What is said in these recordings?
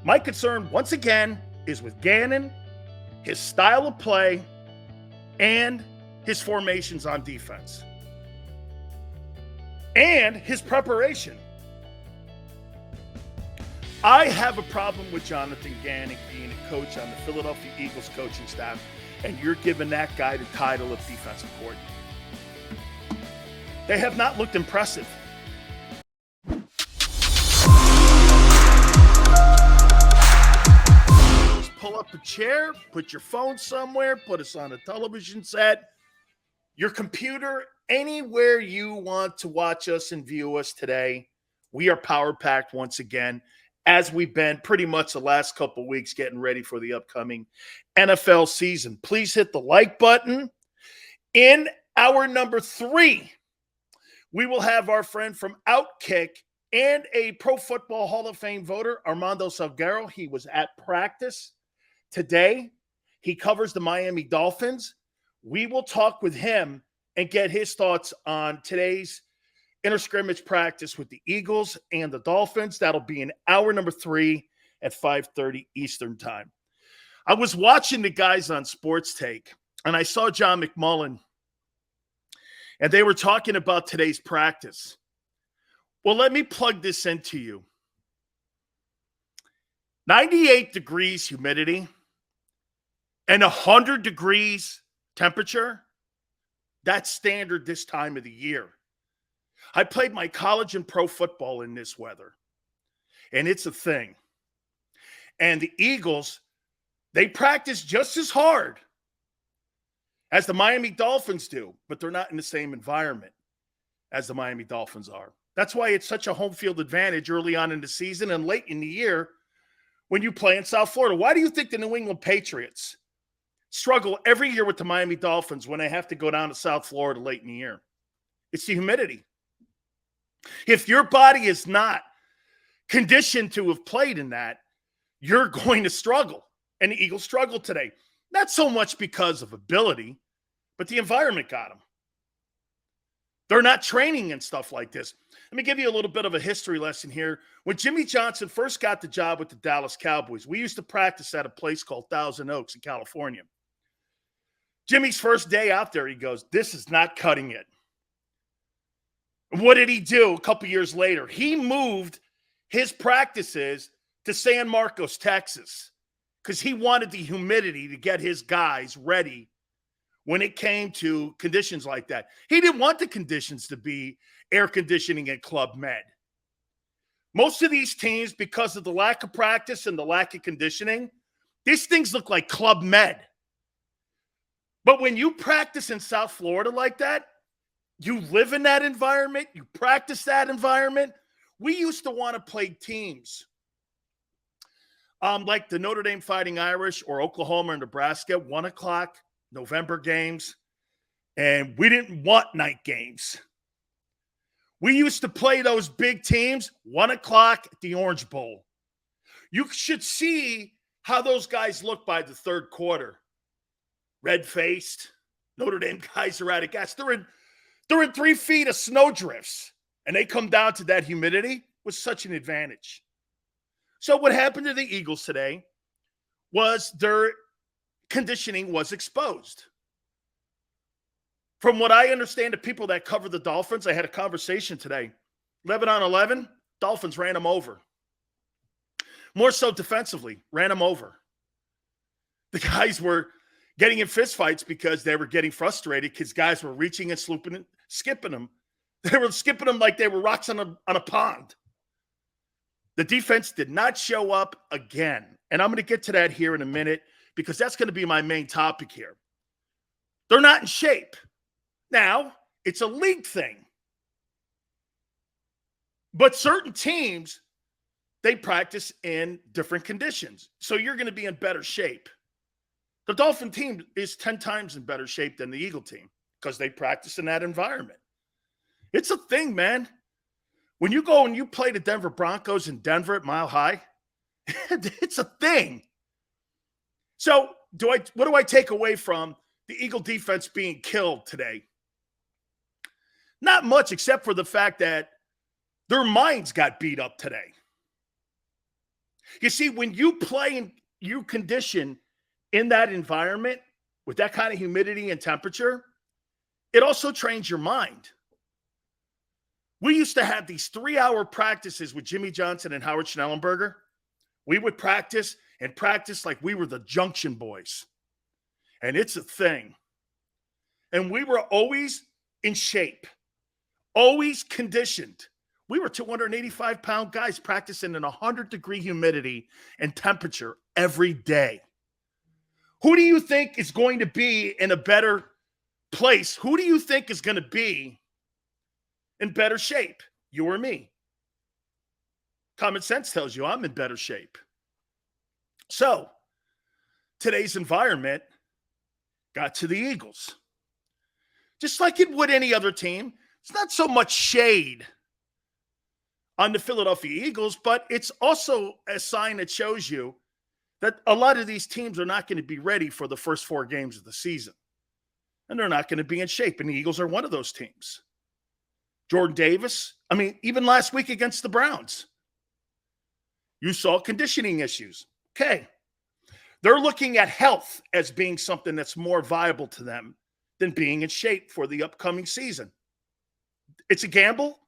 My concern, once again, is with Gannon, his style of play, and his formations on defense, and his preparation. I have a problem with Jonathan Gannon being a coach on the Philadelphia Eagles coaching staff, and you're giving that guy the title of defensive coordinator. They have not looked impressive. Just pull up a chair, put your phone somewhere, put us on a television set, your computer, anywhere you want to watch us and view us today. We are power packed once again, as we've been pretty much the last couple weeks getting ready for the upcoming NFL season. Please hit the like button. In hour number 3, we will have our friend from Outkick and a Pro Football Hall of Fame voter, Armando Salguero. He was at practice today. He covers the Miami Dolphins. We will talk with him and get his thoughts on today's interscrimmage practice with the Eagles and the Dolphins. That'll be in hour number 3 at 5:30 Eastern time. I was watching the guys on Sports Take, and I saw John McMullen, and they were talking about today's practice. Well, let me plug this into you. 98 degrees humidity and 100 degrees temperature, that's standard this time of the year. I played my college and pro football in this weather, and it's a thing. And the Eagles, they practice just as hard as the Miami Dolphins do, but they're not in the same environment as the Miami Dolphins are. That's why it's such a home field advantage early on in the season and late in the year when you play in South Florida. Why do you think the New England Patriots struggle every year with the Miami Dolphins when they have to go down to South Florida late in the year? It's the humidity. If your body is not conditioned to have played in that, you're going to struggle. And the Eagles struggled today. Not so much because of ability, but the environment got them. They're not training and stuff like this. Let me give you a little bit of a history lesson here. When Jimmy Johnson first got the job with the Dallas Cowboys, we used to practice at a place called Thousand Oaks in California. Jimmy's first day out there, he goes, "This is not cutting it." What did he do a couple years later? He moved his practices to San Marcos, Texas, because he wanted the humidity to get his guys ready when it came to conditions like that. He didn't want the conditions to be air conditioning at Club Med. Most of these teams, because of the lack of practice and the lack of conditioning, these things look like Club Med. But when you practice in South Florida like that, you live in that environment, you practice that environment. We used to want to play teams like the Notre Dame Fighting Irish or Oklahoma or Nebraska, 1 o'clock November games, and we didn't want night games. We used to play those big teams 1 o'clock at the Orange Bowl. You should see how those guys look by the third quarter. Red-faced. Notre Dame guys are out of gas. They're in 3 feet of snowdrifts, and they come down to that humidity was such an advantage. So what happened to the Eagles today was their conditioning was exposed. From what I understand, the people that cover the Dolphins, I had a conversation today. 11-on-11, Dolphins ran them over. More so defensively, ran them over. The guys were getting in fistfights because they were getting frustrated because guys were reaching and skipping them. They were skipping them like they were rocks on a pond. The defense did not show up again. And I'm going to get to that here in a minute because that's going to be my main topic here. They're not in shape. Now, it's a league thing. But certain teams, they practice in different conditions. So you're going to be in better shape. The Dolphin team is 10 times in better shape than the Eagle team because they practice in that environment. It's a thing, man. When you go and you play the Denver Broncos in Denver at Mile High, it's a thing. So what do I take away from the Eagle defense being killed today? Not much, except for the fact that their minds got beat up today. You see, when you play and you condition in that environment with that kind of humidity and temperature, it also trains your mind. We used to have these 3-hour practices with Jimmy Johnson and Howard Schnellenberger. We would practice and practice like we were the Junction Boys. And it's a thing. And we were always in shape, always conditioned. We were 285-pound guys practicing in 100-degree humidity and temperature every day. Who do you think is going to be in a better place? Who do you think is going to be in better shape? You or me? Common sense tells you I'm in better shape. So, today's environment got to the Eagles. Just like it would any other team. It's not so much shade on the Philadelphia Eagles, but it's also a sign that shows you that a lot of these teams are not going to be ready for the first 4 games of the season. And they're not going to be in shape. And the Eagles are one of those teams. Jordan Davis, even last week against the Browns, you saw conditioning issues. Okay. They're looking at health as being something that's more viable to them than being in shape for the upcoming season. It's a gamble,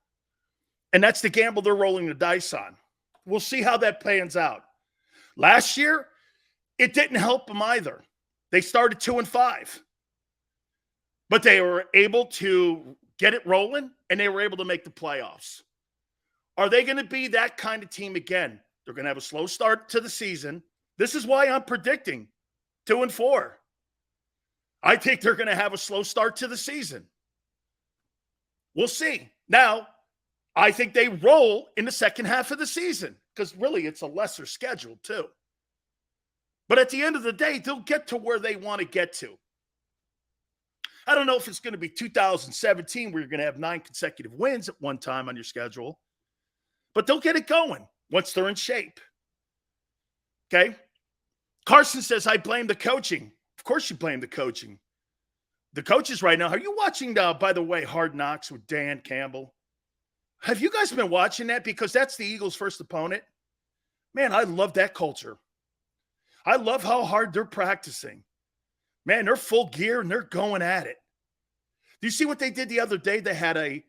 and that's the gamble they're rolling the dice on. We'll see how that pans out. Last year, it didn't help them either. They started 2-5, but they were able to get it rolling, and they were able to make the playoffs. Are they going to be that kind of team again? They're going to have a slow start to the season. This is why I'm predicting 2-4. I think they're going to have a slow start to the season. We'll see. Now, I think they roll in the second half of the season because really it's a lesser schedule too. But at the end of the day, they'll get to where they want to get to. I don't know if it's going to be 2017 where you're going to have 9 consecutive wins at one time on your schedule, but they'll get it going once they're in shape. Okay? Carson says, I blame the coaching. Of course you blame the coaching. The coaches right now, are you watching, by the way, Hard Knocks with Dan Campbell? Have you guys been watching that? Because that's the Eagles' first opponent. Man, I love that culture. I love how hard they're practicing. Man, they're full gear and they're going at it. Do you see what they did the other day? They had a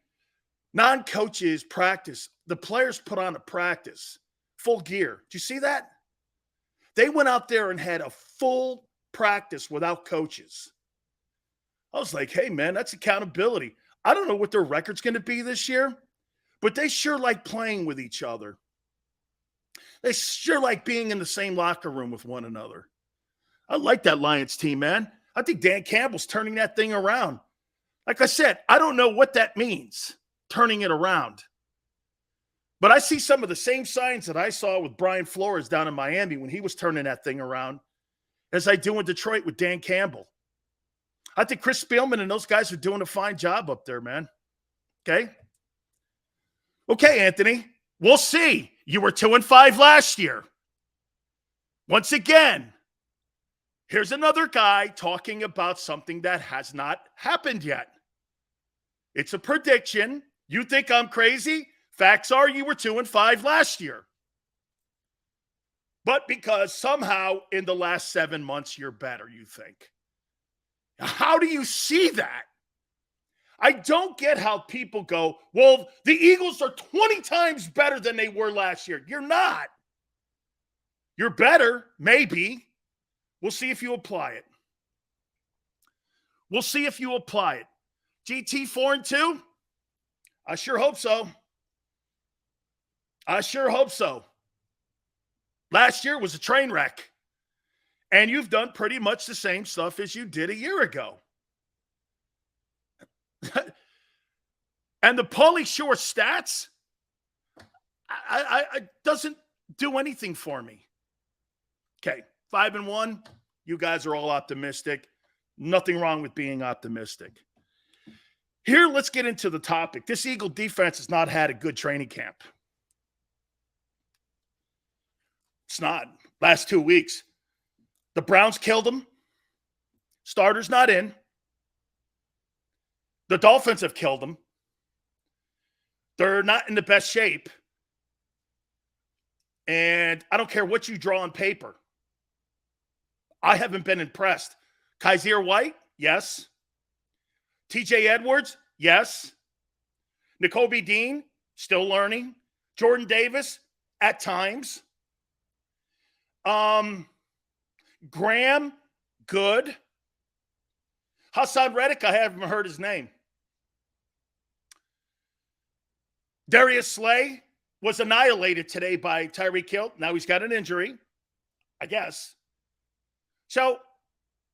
non-coaches practice. The players put on a practice, full gear. Did you see that? They went out there and had a full practice without coaches. I was like, hey, man, that's accountability. I don't know what their record's going to be this year, but they sure like playing with each other. They sure like being in the same locker room with one another. I like that Lions team, man. I think Dan Campbell's turning that thing around. Like I said, I don't know what that means, turning it around. But I see some of the same signs that I saw with Brian Flores down in Miami when he was turning that thing around as I do in Detroit with Dan Campbell. I think Chris Spielman and those guys are doing a fine job up there, man. Okay? Okay, Anthony. We'll see. You were 2-5 last year. Once again, here's another guy talking about something that has not happened yet. It's a prediction. You think I'm crazy? Facts are you were 2-5 last year. But because somehow in the last 7 months you're better, you think. How do you see that? I don't get how people go, well, the Eagles are 20 times better than they were last year. You're not. You're better, maybe. We'll see if you apply it. We'll see if you apply it. GT 4-2? I sure hope so. I sure hope so. Last year was a train wreck. And you've done pretty much the same stuff as you did a year ago. And the Pauly Shore stats, I doesn't do anything for me. Okay, 5-1. You guys are all optimistic. Nothing wrong with being optimistic. Here, let's get into the topic. This Eagle defense has not had a good training camp. It's not. Last 2 weeks. The Browns killed them. Starters not in. The Dolphins have killed them. They're not in the best shape. And I don't care what you draw on paper. I haven't been impressed. Kaiser White, yes. TJ Edwards, yes. Nakobe Dean, still learning. Jordan Davis, at times. Graham, good. Hassan Reddick, I haven't heard his name. Darius Slay was annihilated today by Tyreek Hill. Now he's got an injury, I guess. So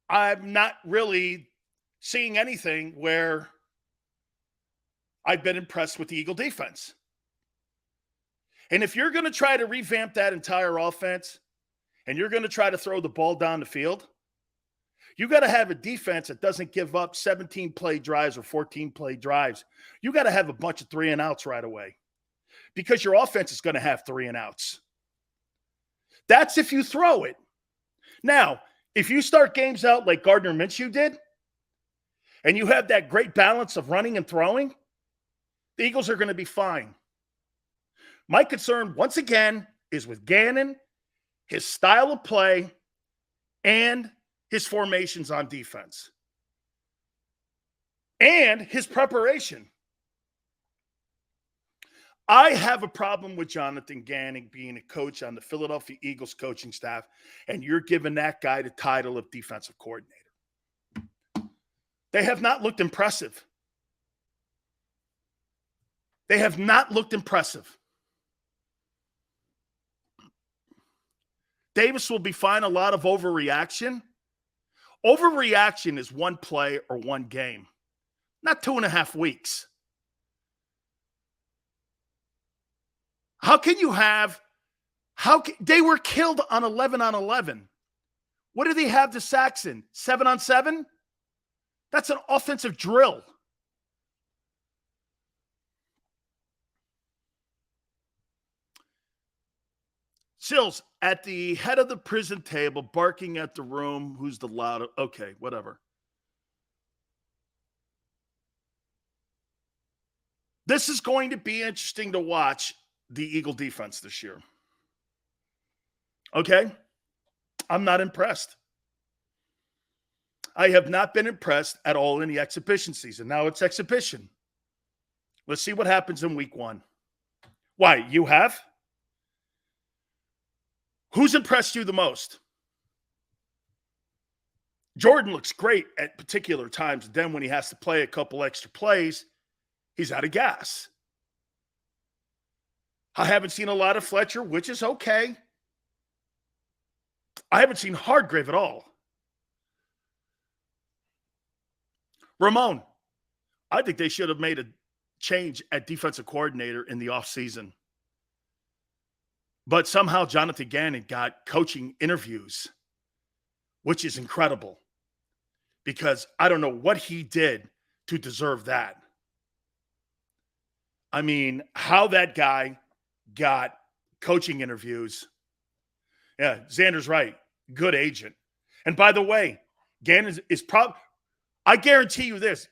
I'm not really seeing anything where I've been impressed with the Eagle defense. And if you're going to try to revamp that entire offense and you're going to try to throw the ball down the field, you got to have a defense that doesn't give up 17-play drives or 14-play drives. You got to have a bunch of 3-and-outs right away because your offense is going to have 3-and-outs. That's if you throw it. Now, if you start games out like Gardner Minshew did and you have that great balance of running and throwing, the Eagles are going to be fine. My concern, once again, is with Gannon, his style of play, and his formations on defense. And his preparation. I have a problem with Jonathan Gannon being a coach on the Philadelphia Eagles coaching staff, and you're giving that guy the title of defensive coordinator. They have not looked impressive. They have not looked impressive. Davis will be fine. A lot of overreaction. Overreaction is one play or one game, not 2.5 weeks. They were killed on 11-on-11. What do they have the sacks in? 7-on-7? That's an offensive drill. Sills, at the head of the prison table, barking at the room. Who's the loudest? Okay, whatever. This is going to be interesting to watch the Eagle defense this year. Okay? I'm not impressed. I have not been impressed at all in the exhibition season. Now it's exhibition. Let's see what happens in week 1. Why? You have? Who's impressed you the most? Jordan looks great at particular times. Then when he has to play a couple extra plays, he's out of gas. I haven't seen a lot of Fletcher, which is okay. I haven't seen Hardgrave at all. Ramon, I think they should have made a change at defensive coordinator in the offseason. But somehow Jonathan Gannon got coaching interviews, which is incredible because I don't know what he did to deserve that. I mean, how that guy got coaching interviews. Yeah, Xander's right. Good agent. And by the way, Gannon is probably, I guarantee you this,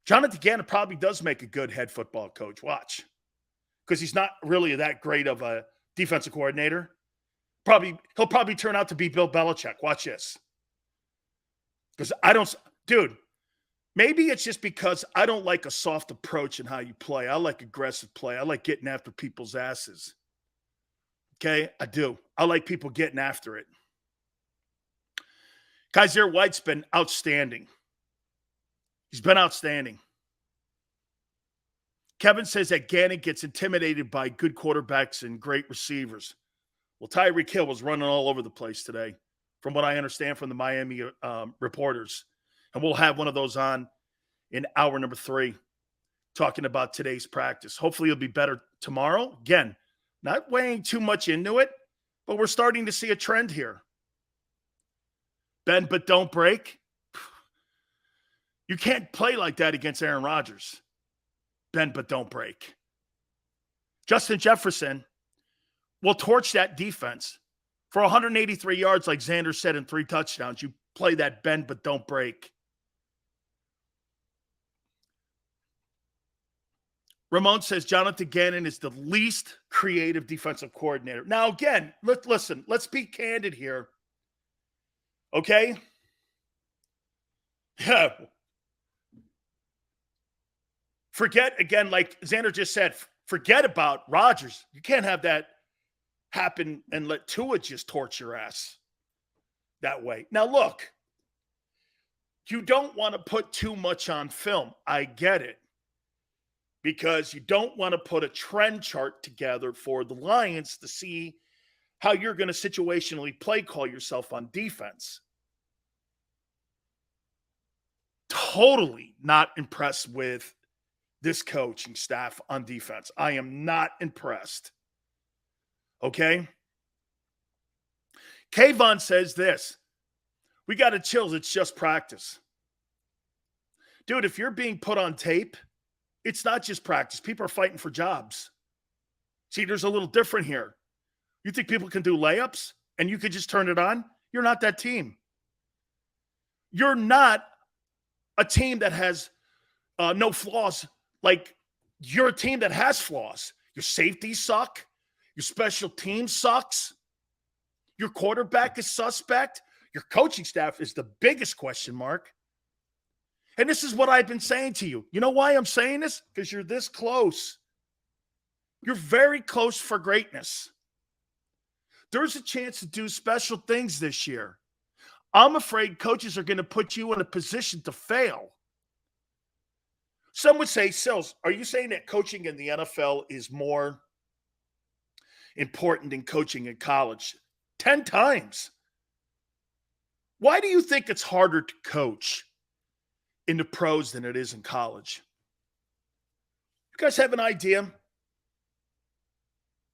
Jonathan Gannon probably does make a good head football coach. Watch. Because he's not really that great of a defensive coordinator. He'll probably turn out to be Bill Belichick. Watch this. Because maybe it's just because I don't like a soft approach in how you play. I like aggressive play. I like getting after people's asses. Okay? I do. I like people getting after it. Kaiser White's been outstanding. He's been outstanding. Kevin says that Gannon gets intimidated by good quarterbacks and great receivers. Well, Tyreek Hill was running all over the place today, from what I understand from the Miami reporters. And we'll have one of those on in hour number 3, talking about today's practice. Hopefully it'll be better tomorrow. Again, not weighing too much into it, but we're starting to see a trend here. Bend but don't break. You can't play like that against Aaron Rodgers. Bend but don't break. Justin Jefferson will torch that defense for 183 yards, like Xander said, and 3 touchdowns. You play that bend but don't break. Ramon says Jonathan Gannon is the least creative defensive coordinator. Now, again, listen, let's be candid here. Okay? Yeah. Forget, again, like Xander just said, forget about Rodgers. You can't have that happen and let Tua just torch your ass that way. Now, look, you don't want to put too much on film. I get it. Because you don't want to put a trend chart together for the Lions to see how you're going to situationally play call yourself on defense. Totally not impressed with this coaching staff on defense. I am not impressed. Okay? Kayvon says this. We got to chill. It's just practice. Dude, if you're being put on tape, it's not just practice. People are fighting for jobs. See, there's a little different here. You think people can do layups and you could just turn it on? You're not that team. You're not a team that has no flaws. Like, you're a team that has flaws. Your safeties suck. Your special team sucks. Your quarterback is suspect. Your coaching staff is the biggest question mark. And this is what I've been saying to you. You know why I'm saying this? Because you're this close. You're very close for greatness. There's a chance to do special things this year. I'm afraid coaches are going to put you in a position to fail. Some would say, Sills, are you saying that coaching in the NFL is more important than coaching in college? 10 times. Why do you think it's harder to coach in the pros than it is in college? You guys have an idea? You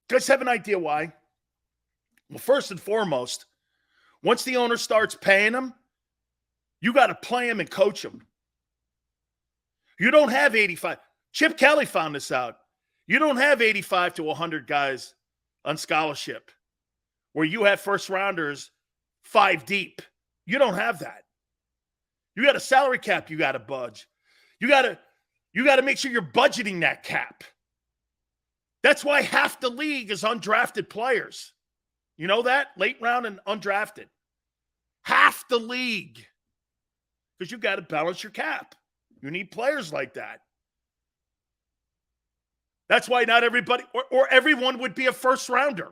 guys have an idea why? Well, first and foremost, once the owner starts paying them, you got to play them and coach them. You don't have 85. Chip Kelly found this out. You don't have 85 to 100 guys on scholarship where you have first rounders 5 deep. You don't have that. You got a salary cap you got to budge. You got to make sure you're budgeting that cap. That's why half the league is undrafted players. You know that? Late round and undrafted. Half the league. Because you got to balance your cap. You need players like that. That's why not everybody or everyone would be a first rounder.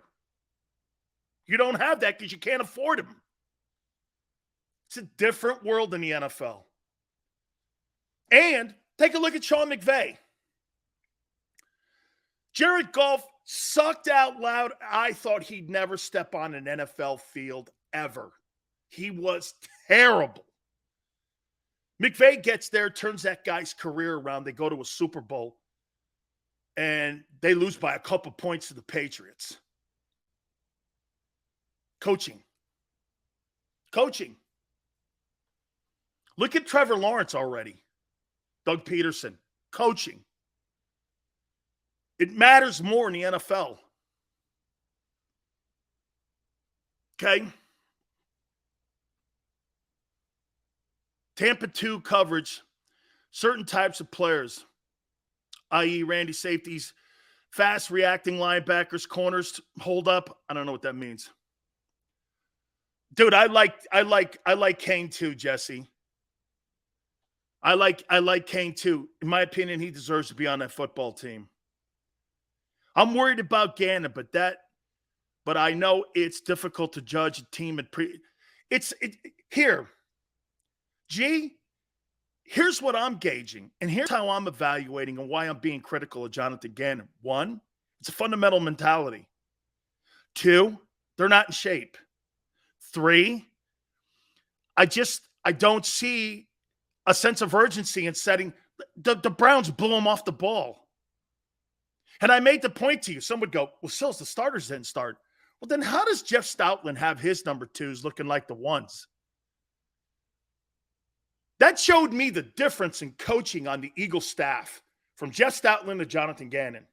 You don't have that because you can't afford them. It's a different world in the NFL. And take a look at Sean McVay. Jared Goff sucked out loud. I thought he'd never step on an NFL field ever. He was terrible. McVay gets there, turns that guy's career around. They go to a Super Bowl, and they lose by a couple points to the Patriots. Coaching. Look at Trevor Lawrence already. Doug Peterson. Coaching. It matters more in the NFL. Okay? Tampa 2 coverage. Certain types of players, i.e. Randy safeties, fast reacting linebackers, corners, hold up. I don't know what that means. Dude, I like Kane too, Jesse. I like Kane too. In my opinion, he deserves to be on that football team. I'm worried about Gannon, but I know it's difficult to judge a team here. Here's what I'm gauging, and here's how I'm evaluating and why I'm being critical of Jonathan Gannon. 1, it's a fundamental mentality. 2, they're not in shape. 3, I don't see a sense of urgency in setting. The Browns blew them off the ball. And I made the point to you. Some would go, well, Sills, the starters didn't start. Well, then how does Jeff Stoutland have his number 2s looking like the 1s? That showed me the difference in coaching on the Eagles staff from Jeff Stoutland to Jonathan Gannon.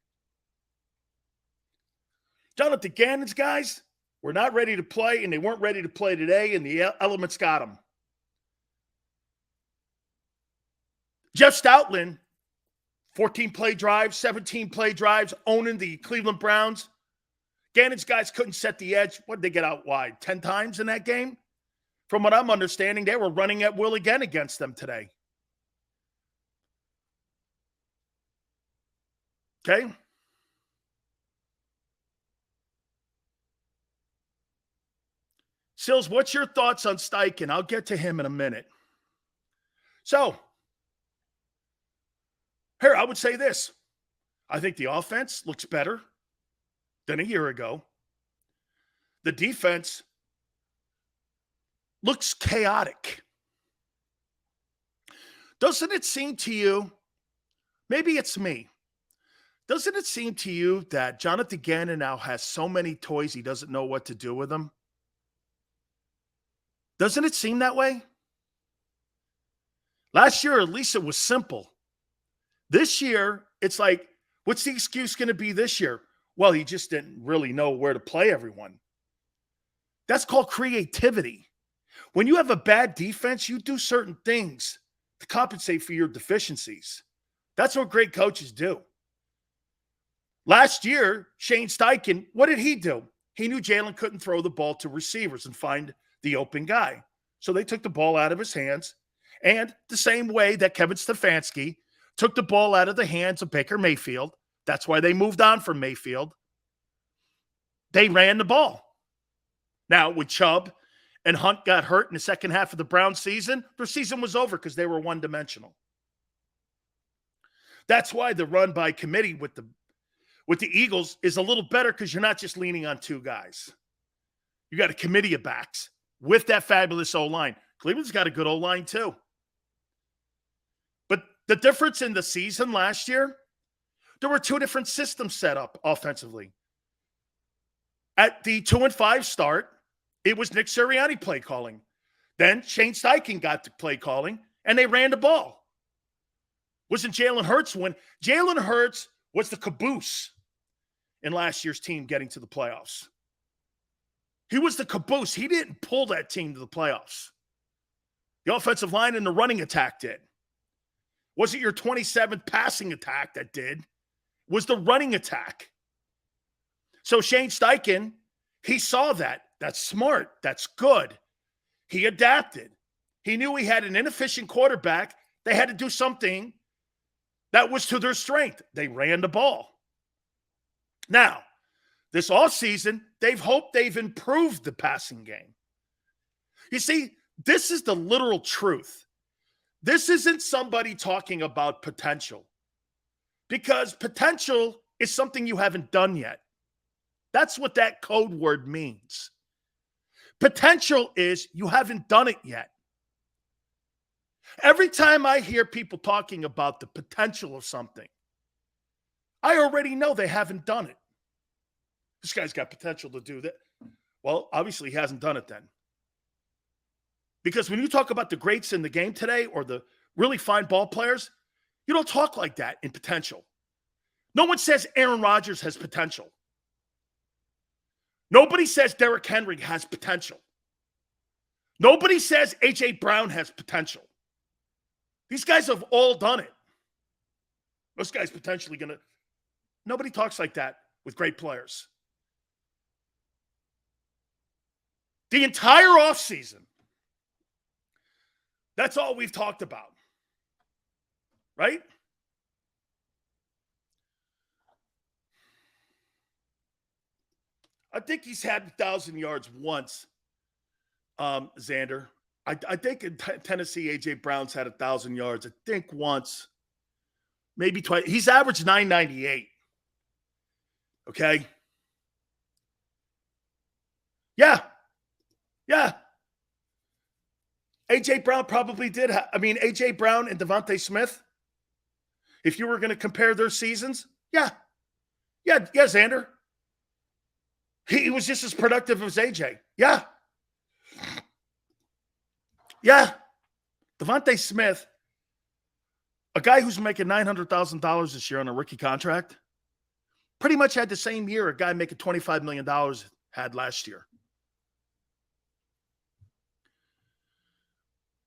Jonathan Gannon's guys were not ready to play, and they weren't ready to play today, and the elements got them. Jeff Stoutland 14-play drives, 17-play drives, owning the Cleveland Browns. Gannon's guys couldn't set the edge. What did they get out wide? 10 times in that game? From what I'm understanding, they were running at will again against them today. Okay? Sills, what's your thoughts on Steichen? I'll get to him in a minute. So, here, I would say this. I think the offense looks better than a year ago. The defense looks chaotic. Doesn't it seem to you, maybe it's me, doesn't it seem to you that Jonathan Gannon now has so many toys he doesn't know what to do with them? Doesn't it seem that way? Last year, at least it was simple. This year, it's like, what's the excuse going to be this year? Well, he just didn't really know where to play everyone. That's called creativity. When you have a bad defense, you do certain things to compensate for your deficiencies. That's what great coaches do. Last year, Shane Steichen, what did he do? He knew Jalen couldn't throw the ball to receivers and find the open guy. So they took the ball out of his hands. And the same way that Kevin Stefanski took the ball out of the hands of Baker Mayfield, that's why they moved on from Mayfield. They ran the ball. Now, when Chubb and Hunt got hurt in the second half of the Browns season, their season was over because they were one-dimensional. That's why the run by committee with the Eagles is a little better because you're not just leaning on two guys. You got a committee of backs with that fabulous O-line. Cleveland's got a good O-line too. But the difference in the season last year, there were two different systems set up offensively. At the 2-5 start, it was Nick Sirianni play calling. Then Shane Steichen got to play calling, and they ran the ball. Wasn't Jalen Hurts when Jalen Hurts was the caboose in last year's team getting to the playoffs. He was the caboose. He didn't pull that team to the playoffs. The offensive line and the running attack did. Wasn't your 27th passing attack that did. It was the running attack. So Shane Steichen, he saw that. That's smart. That's good. He adapted. He knew he had an inefficient quarterback. They had to do something that was to their strength. They ran the ball. Now, this offseason, they've improved the passing game. You see, this is the literal truth. This isn't somebody talking about potential, because potential is something you haven't done yet. That's what that code word means. Potential is you haven't done it yet. Every time I hear people talking about the potential of something, I already know they haven't done it. This guy's got potential to do that. Well, obviously he hasn't done it then. Because when you talk about the greats in the game today or the really fine ball players, you don't talk like that in potential. No one says Aaron Rodgers has potential. Nobody says Derrick Henry has potential. Nobody says A.J. Brown has potential. These guys have all done it. This guy's potentially going to... Nobody talks like that with great players. The entire offseason, that's all we've talked about. Right? I think he's had 1,000 yards once, Xander. I think in Tennessee, A.J. Brown's had 1,000 yards. I think once, maybe twice. He's averaged 998. Okay? Yeah. A.J. Brown probably did. A.J. Brown and Devonta Smith, if you were going to compare their seasons, yeah, Xander. He was just as productive as AJ. Yeah. Devonta Smith, a guy who's making $900,000 this year on a rookie contract, pretty much had the same year a guy making $25 million had last year.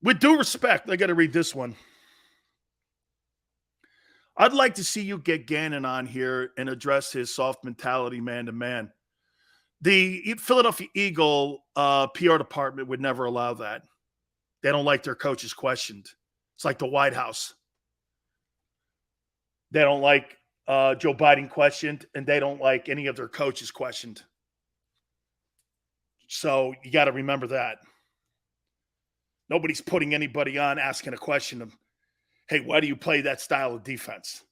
With due respect, I got to read this one. I'd like to see you get Gannon on here and address his soft mentality man-to-man. The Philadelphia Eagle PR department would never allow that. They don't like their coaches questioned. It's like the White House. They don't like Joe Biden questioned, and they don't like any of their coaches questioned. So you got to remember that. Nobody's putting anybody on asking a question of, hey, why do you play that style of defense?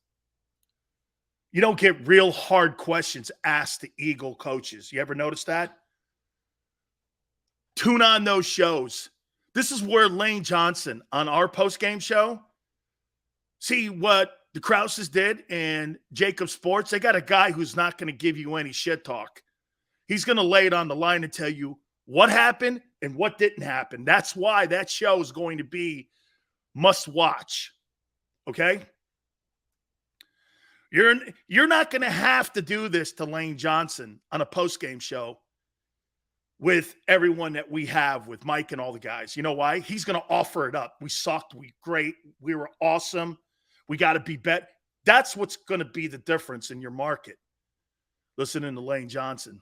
You don't get real hard questions asked to Eagle coaches. You ever notice that? Tune on those shows. This is where Lane Johnson on our postgame show, see what the Krauses did and JAKIB Sports. They got a guy who's not going to give you any shit talk. He's going to lay it on the line and tell you what happened and what didn't happen. That's why that show is going to be must watch. Okay? You're not going to have to do this to Lane Johnson on a postgame show with everyone that we have with Mike and all the guys. You know why? He's going to offer it up. We sucked. We great. We were awesome. We got to be better. That's what's going to be the difference in your market. Listening to Lane Johnson.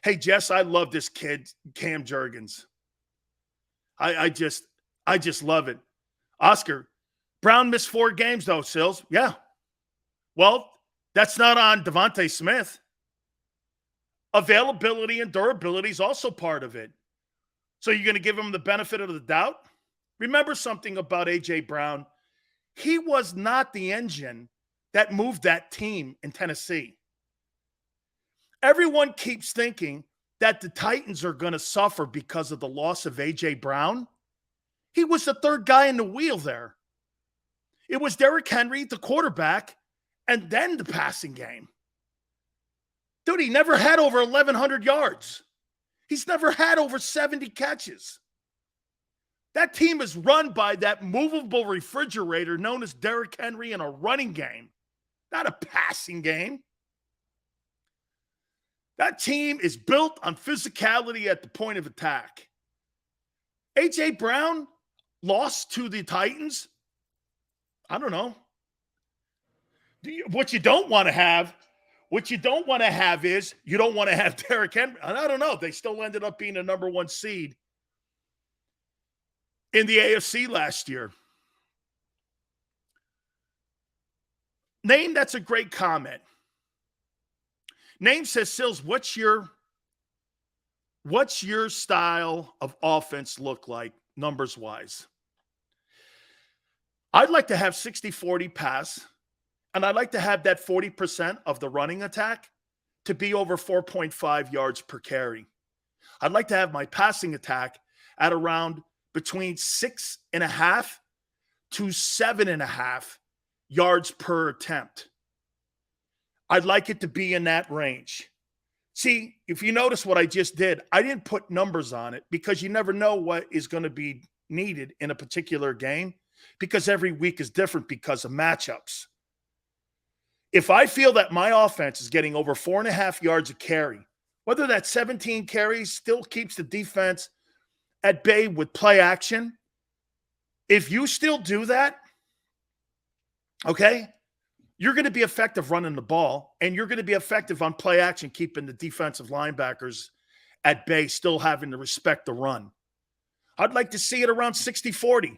Hey, Jess, I love this kid, Cam Jurgens. I just love it. Oscar, Brown missed 4 games, though, Sills. Yeah. Well, that's not on Devonta Smith. Availability and durability is also part of it. So you're going to give him the benefit of the doubt? Remember something about A.J. Brown. He was not the engine that moved that team in Tennessee. Everyone keeps thinking that the Titans are going to suffer because of the loss of A.J. Brown. He was the third guy in the wheel there. It was Derrick Henry, the quarterback, and then the passing game. Dude, he never had over 1,100 yards. He's never had over 70 catches. That team is run by that movable refrigerator known as Derrick Henry in a running game, not a passing game. That team is built on physicality at the point of attack. A.J. Brown lost to the Titans. I don't know. What you don't want to have is you don't want to have Derrick Henry. I don't know. They still ended up being a number 1 seed in the AFC last year. Name, that's a great comment. Name says, Sills, what's your style of offense look like numbers-wise? I'd like to have 60-40 pass, and I'd like to have that 40% of the running attack to be over 4.5 yards per carry. I'd like to have my passing attack at around between 6.5 to 7.5 yards per attempt. I'd like it to be in that range. See, if you notice what I just did, I didn't put numbers on it because you never know what is going to be needed in a particular game because every week is different because of matchups. If I feel that my offense is getting over 4.5 yards a carry, whether that's 17 carries still keeps the defense at bay with play action, if you still do that, okay, you're going to be effective running the ball, and you're going to be effective on play action, keeping the defensive linebackers at bay, still having to respect the run. I'd like to see it around 60-40,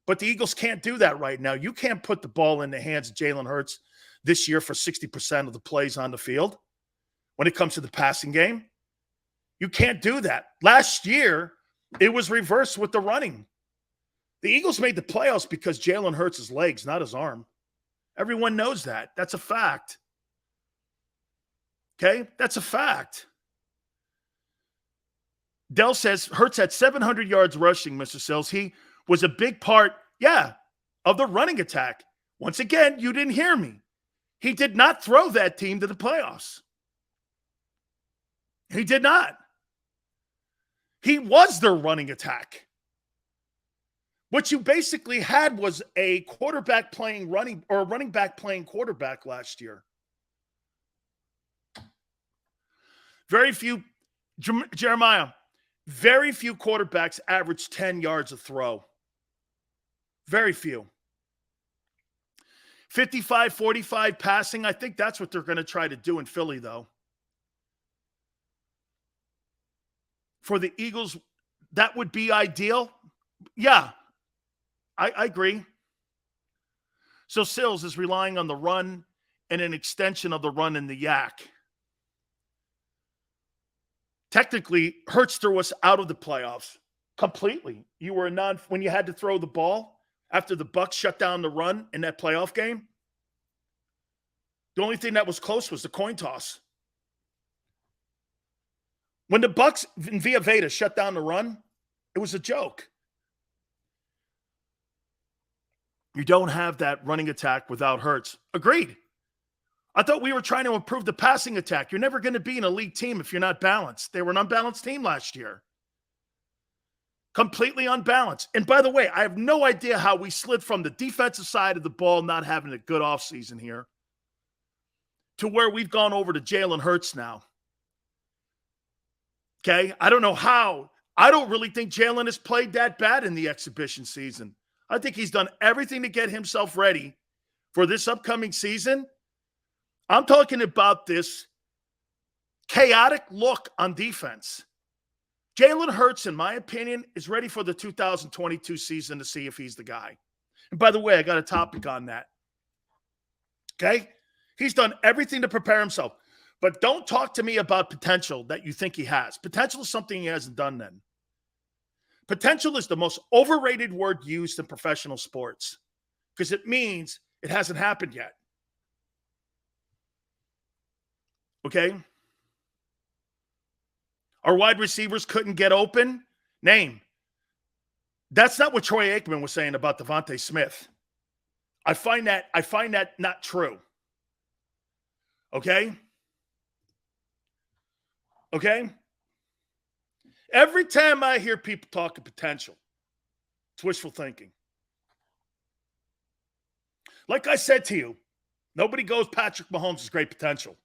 but the Eagles can't do that right now. You can't put the ball in the hands of Jalen Hurts this year for 60% of the plays on the field when it comes to the passing game. You can't do that. Last year, it was reversed with the running. The Eagles made the playoffs because Jalen Hurts' his legs, not his arm. Everyone knows that. That's a fact. Okay? That's a fact. Dell says, Hurts had 700 yards rushing, Mr. Sills. He was a big part, of the running attack. Once again, you didn't hear me. He did not throw that team to the playoffs. He did not. He was their running attack. What you basically had was a quarterback playing running or a running back playing quarterback last year. Very few, Jeremiah, very few quarterbacks average 10 yards a throw. Very few. 55-45 passing. I think that's what they're going to try to do in Philly, though. For the Eagles, that would be ideal. Yeah, I agree. So Sills is relying on the run and an extension of the run in the yak. Technically, Hurts threw us out of the playoffs completely. You were when you had to throw the ball after the Bucs shut down the run in that playoff game. The only thing that was close was the coin toss. When the Bucs and Via Veda shut down the run, it was a joke. You don't have that running attack without Hurts. Agreed. I thought we were trying to improve the passing attack. You're never going to be an elite team if you're not balanced. They were an unbalanced team last year. Completely unbalanced. And by the way, I have no idea how we slid from the defensive side of the ball not having a good offseason here to where we've gone over to Jalen Hurts now. Okay? I don't know how. I don't really think Jalen has played that bad in the exhibition season. I think he's done everything to get himself ready for this upcoming season. I'm talking about this chaotic look on defense. Jalen Hurts, in my opinion, is ready for the 2022 season to see if he's the guy. And by the way, I got a topic on that. Okay? He's done everything to prepare himself. But don't talk to me about potential that you think he has. Potential is something he hasn't done then. Potential is the most overrated word used in professional sports because it means it hasn't happened yet. Okay? Our wide receivers couldn't get open. Name. That's not what Troy Aikman was saying about Devonta Smith. I find that not true. Okay? Okay? Every time I hear people talking potential, it's wishful thinking. Like I said to you, nobody goes Patrick Mahomes has great potential.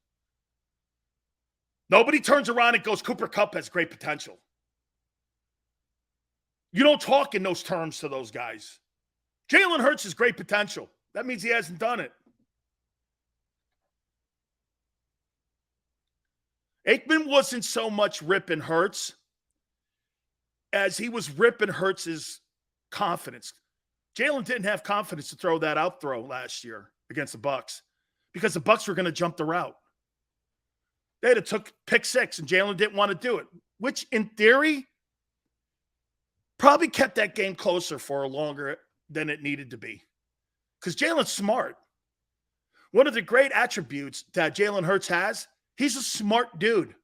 Nobody turns around and goes Cooper Kupp has great potential. You don't talk in those terms to those guys. Jalen Hurts has great potential. That means he hasn't done it. Aikman wasn't so much ripping Hurts as he was ripping Hurts' confidence. Jalen didn't have confidence to throw that out throw last year against the Bucs because the Bucs were going to jump the route. They had took pick six, and Jalen didn't want to do it, which in theory probably kept that game closer for longer than it needed to be because Jalen's smart. One of the great attributes that Jalen Hurts has, he's a smart dude.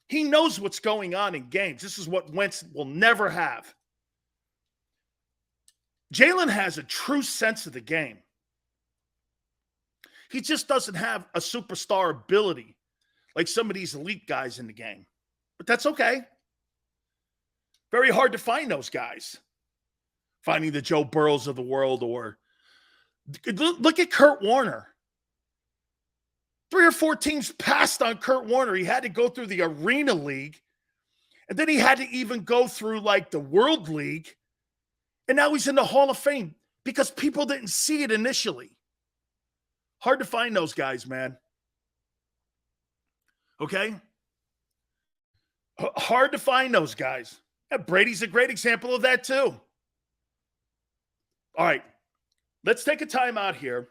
He knows what's going on in games. This is what Wentz will never have. Jalen has a true sense of the game. He just doesn't have a superstar ability like some of these elite guys in the game. But that's okay. Very hard to find those guys. Finding the Joe Burrows of the world or look at Kurt Warner. 3 or 4 teams passed on Kurt Warner. He had to go through the Arena League. And then he had to even go through like the World League. And now he's in the Hall of Fame because people didn't see it initially. Hard to find those guys, man. Okay? Hard to find those guys. Yeah, Brady's a great example of that too. All right. Let's take a time out here.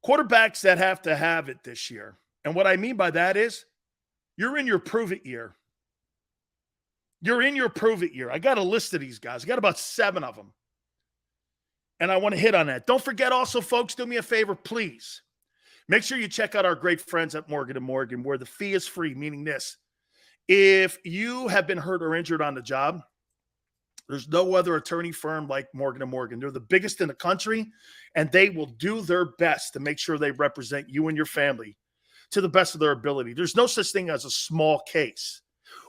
Quarterbacks that have to have it this year. And what I mean by that is you're in your prove-it year. You're in your prove-it year. I got a list of these guys. I got about 7 of them. And I want to hit on that. Don't forget also, folks, do me a favor, please. Make sure you check out our great friends at Morgan & Morgan, where the fee is free, meaning this. If you have been hurt or injured on the job, there's no other attorney firm like Morgan & Morgan. They're the biggest in the country, and they will do their best to make sure they represent you and your family to the best of their ability. There's no such thing as a small case.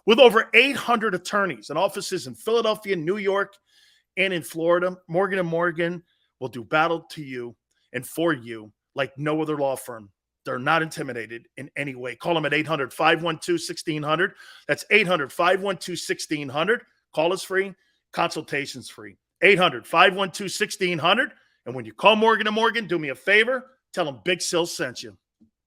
With over 800 attorneys and offices in Philadelphia, New York, and in Florida, Morgan & Morgan will do battle to you and for you like no other law firm. They're not intimidated in any way. Call them at 800-512-1600. That's 800-512-1600. Call is free. Consultation's free. 800-512-1600. And when you call Morgan & Morgan, do me a favor, tell them Big Sil sent you.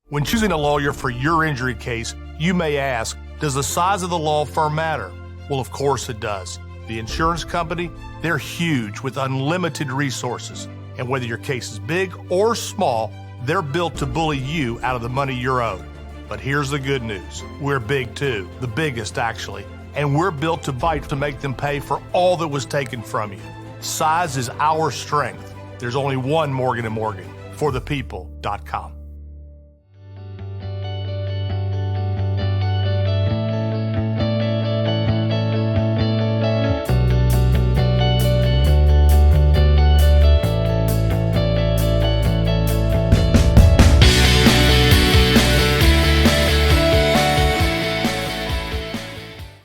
When choosing a lawyer for your injury case, you may ask, does the size of the law firm matter? Well, of course it does. The insurance company, they're huge with unlimited resources. And whether your case is big or small, they're built to bully you out of the money you're owed. But here's the good news. We're big too, the biggest actually. And we're built to fight to make them pay for all that was taken from you. Size is our strength. There's only one Morgan & Morgan. ForThePeople.com.